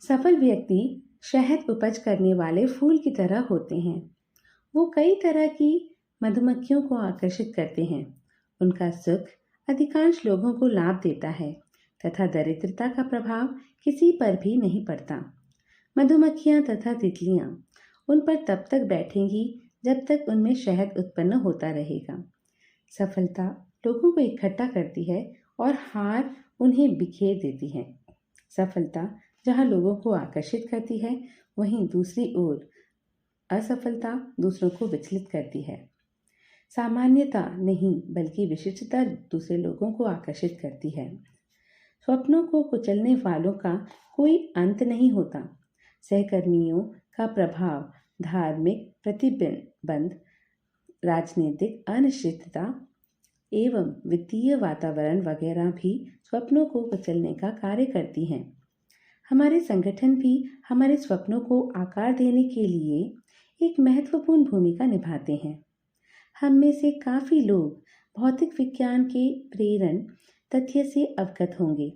सफल व्यक्ति शहद उपज करने वाले फूल की तरह होते हैं। वो कई तरह की मधुमक्खियों को आकर्षित करते हैं। उनका सुख अधिकांश लोगों को लाभ देता है तथा दरिद्रता का प्रभाव किसी पर भी नहीं पड़ता। मधुमक्खियां तथा तितलियां उन पर तब तक बैठेंगी जब तक उनमें शहद उत्पन्न होता रहेगा। सफलता लोगों को इकट्ठा करती है और हार उन्हें बिखेर देती है। सफलता जहाँ लोगों को आकर्षित करती है, वहीं दूसरी ओर असफलता दूसरों को विचलित करती है। सामान्यता नहीं बल्कि विशिष्टता दूसरे लोगों को आकर्षित करती है। स्वप्नों को कुचलने वालों का कोई अंत नहीं होता। सहकर्मियों का प्रभाव, धार्मिक प्रतिबंध, राजनीतिक अनिश्चितता एवं वित्तीय वातावरण वगैरह भी स्वप्नों को कुचलने का कार्य करती हैं। हमारे संगठन भी हमारे स्वप्नों को आकार देने के लिए एक महत्वपूर्ण भूमिका निभाते हैं। हम में से काफ़ी लोग भौतिक विज्ञान के प्रेरण तथ्य से अवगत होंगे।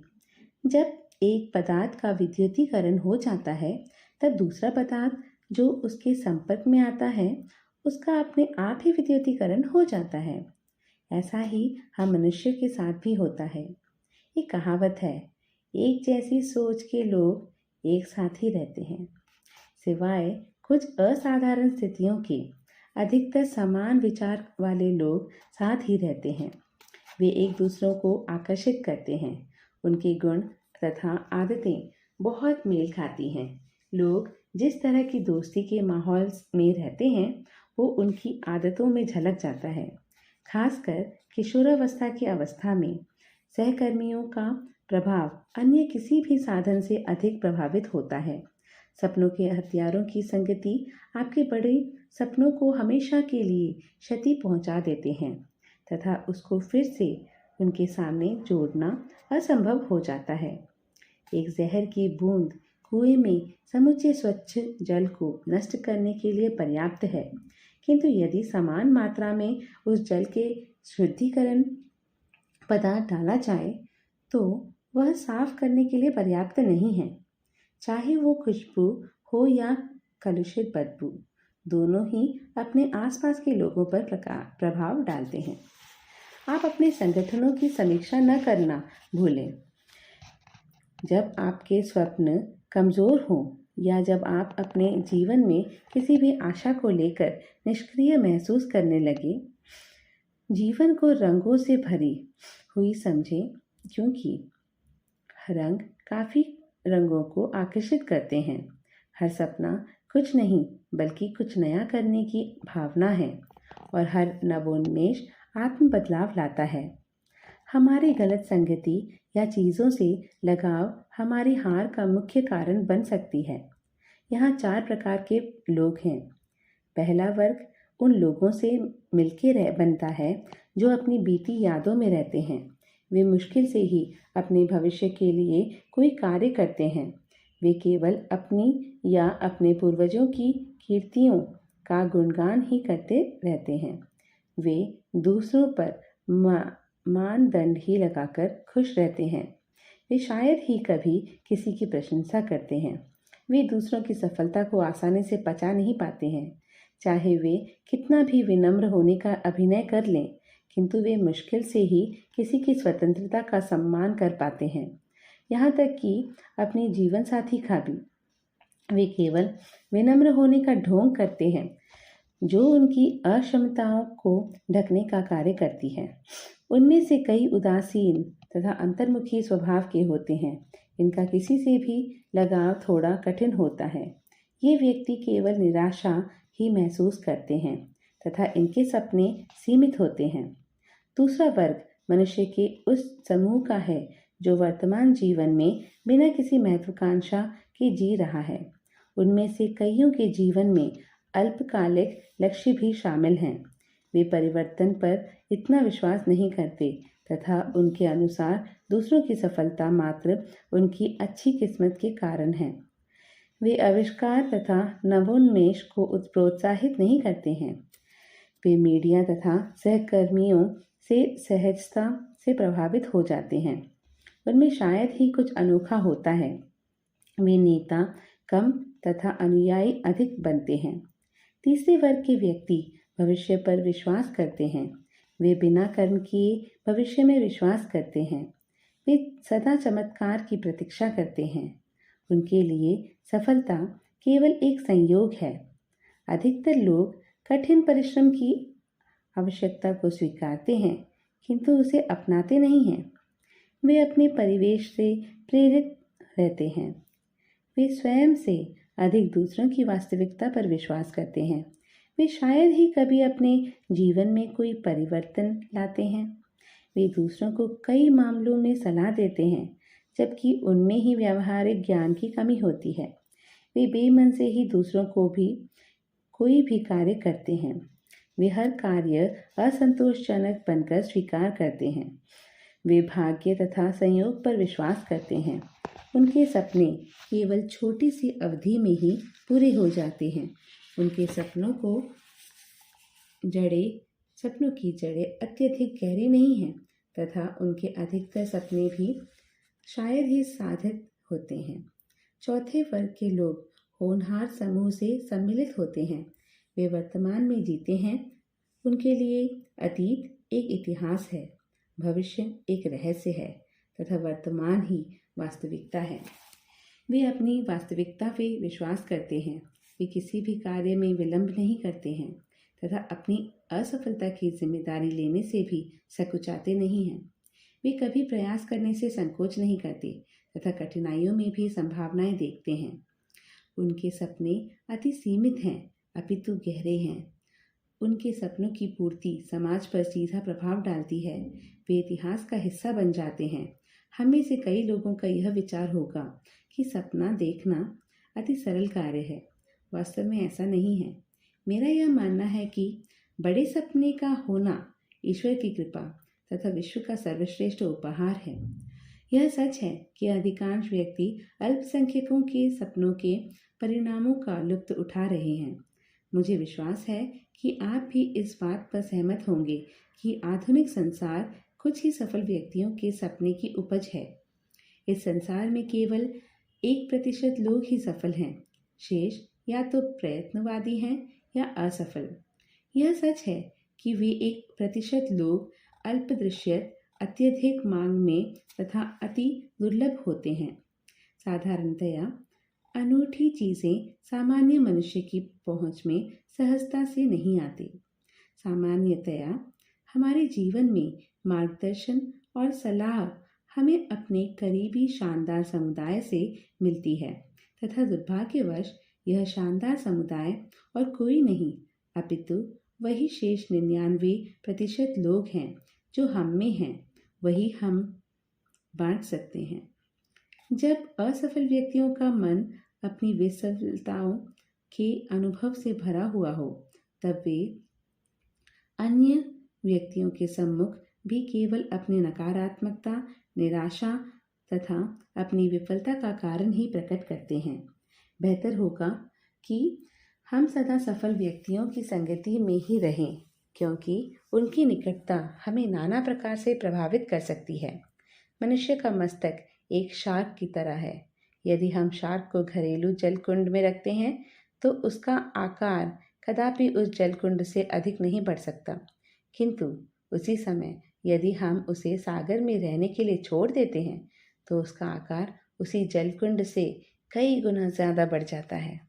जब एक पदार्थ का विद्युतीकरण हो जाता है, तब दूसरा पदार्थ जो उसके संपर्क में आता है, उसका अपने आप ही विद्युतीकरण हो जाता है। ऐसा ही हम मनुष्य के साथ भी होता है। ये कहावत है, एक जैसी सोच के लोग एक साथ ही रहते हैं। सिवाय कुछ असाधारण स्थितियों के अधिकतर समान विचार वाले लोग साथ ही रहते हैं। वे एक दूसरों को आकर्षित करते हैं। उनके गुण तथा आदतें बहुत मेल खाती हैं। लोग जिस तरह की दोस्ती के माहौल में रहते हैं, वो उनकी आदतों में झलक जाता है। खासकर किशोरावस्था की अवस्था में सहकर्मियों का प्रभाव अन्य किसी भी साधन से अधिक प्रभावित होता है। सपनों के हथियारों की संगति आपके बड़े सपनों को हमेशा के लिए क्षति पहुंचा देते हैं तथा उसको फिर से उनके सामने जोड़ना असंभव हो जाता है। एक जहर की बूंद कुएं में समुचे स्वच्छ जल को नष्ट करने के लिए पर्याप्त है, किंतु यदि समान मात्रा में उस जल के शुद्धिकरण पदार्थ डाला जाए तो वह साफ करने के लिए पर्याप्त नहीं है। चाहे वो खुशबू हो या कलुषित बदबू, दोनों ही अपने आसपास के लोगों पर प्रभाव डालते हैं। आप अपने संगठनों की समीक्षा न करना भूलें। जब आपके स्वप्न कमज़ोर हों या जब आप अपने जीवन में किसी भी आशा को लेकर निष्क्रिय महसूस करने लगे, जीवन को रंगों से भरी हुई समझें, क्योंकि रंग काफ़ी रंगों को आकर्षित करते हैं। हर सपना कुछ नहीं बल्कि कुछ नया करने की भावना है और हर नवोन्मेष आत्म बदलाव लाता है। हमारी गलत संगति या चीज़ों से लगाव हमारी हार का मुख्य कारण बन सकती है। यहाँ 4 प्रकार के लोग हैं। पहला वर्ग उन लोगों से मिलके बनता है जो अपनी बीती यादों में रहते हैं। वे मुश्किल से ही अपने भविष्य के लिए कोई कार्य करते हैं। वे केवल अपनी या अपने पूर्वजों की कीर्तियों का गुणगान ही करते रहते हैं। वे दूसरों पर मानदंड ही लगाकर खुश रहते हैं। वे शायद ही कभी किसी की प्रशंसा करते हैं। वे दूसरों की सफलता को आसानी से पचा नहीं पाते हैं। चाहे वे कितना भी विनम्र होने का अभिनय कर लें, किंतु वे मुश्किल से ही किसी की स्वतंत्रता का सम्मान कर पाते हैं, यहाँ तक कि अपने जीवन साथी का भी। वे केवल विनम्र होने का ढोंग करते हैं, जो उनकी अक्षमताओं को ढकने का कार्य करती है। उनमें से कई उदासीन तथा अंतर्मुखी स्वभाव के होते हैं। इनका किसी से भी लगाव थोड़ा कठिन होता है। ये व्यक्ति केवल निराशा ही महसूस करते हैं तथा इनके सपने सीमित होते हैं। दूसरा वर्ग मनुष्य के उस समूह का है जो वर्तमान जीवन में बिना किसी महत्वाकांक्षा के जी रहा है। उनमें से कईयों के जीवन में अल्पकालिक लक्ष्य भी शामिल हैं। वे परिवर्तन पर इतना विश्वास नहीं करते तथा उनके अनुसार दूसरों की सफलता मात्र उनकी अच्छी किस्मत के कारण है। वे आविष्कार तथा नवोन्मेष को प्रोत्साहित नहीं करते हैं। वे मीडिया तथा सहकर्मियों से सहजता से प्रभावित हो जाते हैं। उनमें शायद ही कुछ अनोखा होता है। वे नेता कम तथा अनुयायी अधिक बनते हैं। तीसरे वर्ग के व्यक्ति भविष्य पर विश्वास करते हैं। वे बिना कर्म किए भविष्य में विश्वास करते हैं। वे सदा चमत्कार की प्रतीक्षा करते हैं। उनके लिए सफलता केवल एक संयोग है। अधिकतर लोग कठिन परिश्रम की आवश्यकता को स्वीकारते हैं, किंतु उसे अपनाते नहीं हैं। वे अपने परिवेश से प्रेरित रहते हैं। वे स्वयं से अधिक दूसरों की वास्तविकता पर विश्वास करते हैं। वे शायद ही कभी अपने जीवन में कोई परिवर्तन लाते हैं। वे दूसरों को कई मामलों में सलाह देते हैं, जबकि उनमें ही व्यावहारिक ज्ञान की कमी होती है। वे बेमन से ही दूसरों को भी कोई भी कार्य करते हैं। वे हर कार्य असंतोषजनक बनकर स्वीकार करते हैं। वे भाग्य तथा संयोग पर विश्वास करते हैं। उनके सपने केवल छोटी सी अवधि में ही पूरे हो जाते हैं। उनके सपनों की जड़ें अत्यधिक गहरी नहीं हैं तथा उनके अधिकतर सपने भी शायद ही साधित होते हैं। चौथे वर्ग के लोग होनहार समूह से सम्मिलित होते हैं। वे वर्तमान में जीते हैं। उनके लिए अतीत एक इतिहास है, भविष्य एक रहस्य है तथा वर्तमान ही वास्तविकता है। वे अपनी वास्तविकता पे विश्वास करते हैं। वे किसी भी कार्य में विलंब नहीं करते हैं तथा अपनी असफलता की जिम्मेदारी लेने से भी सकुचाते नहीं हैं। वे कभी प्रयास करने से संकोच नहीं करते तथा कठिनाइयों में भी संभावनाएं देखते हैं। उनके सपने अति सीमित हैं अपितु गहरे हैं। उनके सपनों की पूर्ति समाज पर सीधा प्रभाव डालती है। वे इतिहास का हिस्सा बन जाते हैं। हम में से कई लोगों का यह विचार होगा कि सपना देखना अति सरल कार्य है। वास्तव में ऐसा नहीं है। मेरा यह मानना है कि बड़े सपने का होना ईश्वर की कृपा तथा विश्व का सर्वश्रेष्ठ उपहार है। यह सच है कि अधिकांश व्यक्ति अल्पसंख्यकों के सपनों के परिणामों का लुत्फ उठा रहे हैं। मुझे विश्वास है कि आप भी इस बात पर सहमत होंगे कि आधुनिक संसार कुछ ही सफल व्यक्तियों के सपने की उपज है। इस संसार में केवल 1% लोग ही सफल हैं। शेष या तो प्रयत्नवादी हैं या असफल। यह सच है कि वे 1% लोग अल्पदृश्यत, अत्यधिक मांग में तथा अति दुर्लभ होते हैं। साधारणतया अनूठी चीजें सामान्य मनुष्य की पहुंच में सहजता से नहीं आती। सामान्यतया हमारे जीवन में मार्गदर्शन और सलाह हमें अपने करीबी शानदार समुदाय से मिलती है तथा दुर्भाग्यवश यह शानदार समुदाय और कोई नहीं अपितु वही शेष 99% लोग हैं जो हम में हैं, वही हम बांट सकते हैं। जब असफल व्यक्तियों का मन अपनी विफलताओं के अनुभव से भरा हुआ हो, तब वे अन्य व्यक्तियों के सम्मुख भी केवल अपनी नकारात्मकता, निराशा तथा अपनी विफलता का कारण ही प्रकट करते हैं। बेहतर होगा कि हम सदा सफल व्यक्तियों की संगति में ही रहें, क्योंकि उनकी निकटता हमें नाना प्रकार से प्रभावित कर सकती है। मनुष्य का मस्तक एक शार्क की तरह है। यदि हम शार्क को घरेलू जलकुंड में रखते हैं तो उसका आकार कदापि उस जलकुंड से अधिक नहीं बढ़ सकता, किंतु उसी समय यदि हम उसे सागर में रहने के लिए छोड़ देते हैं तो उसका आकार उसी जलकुंड से कई गुना ज़्यादा बढ़ जाता है।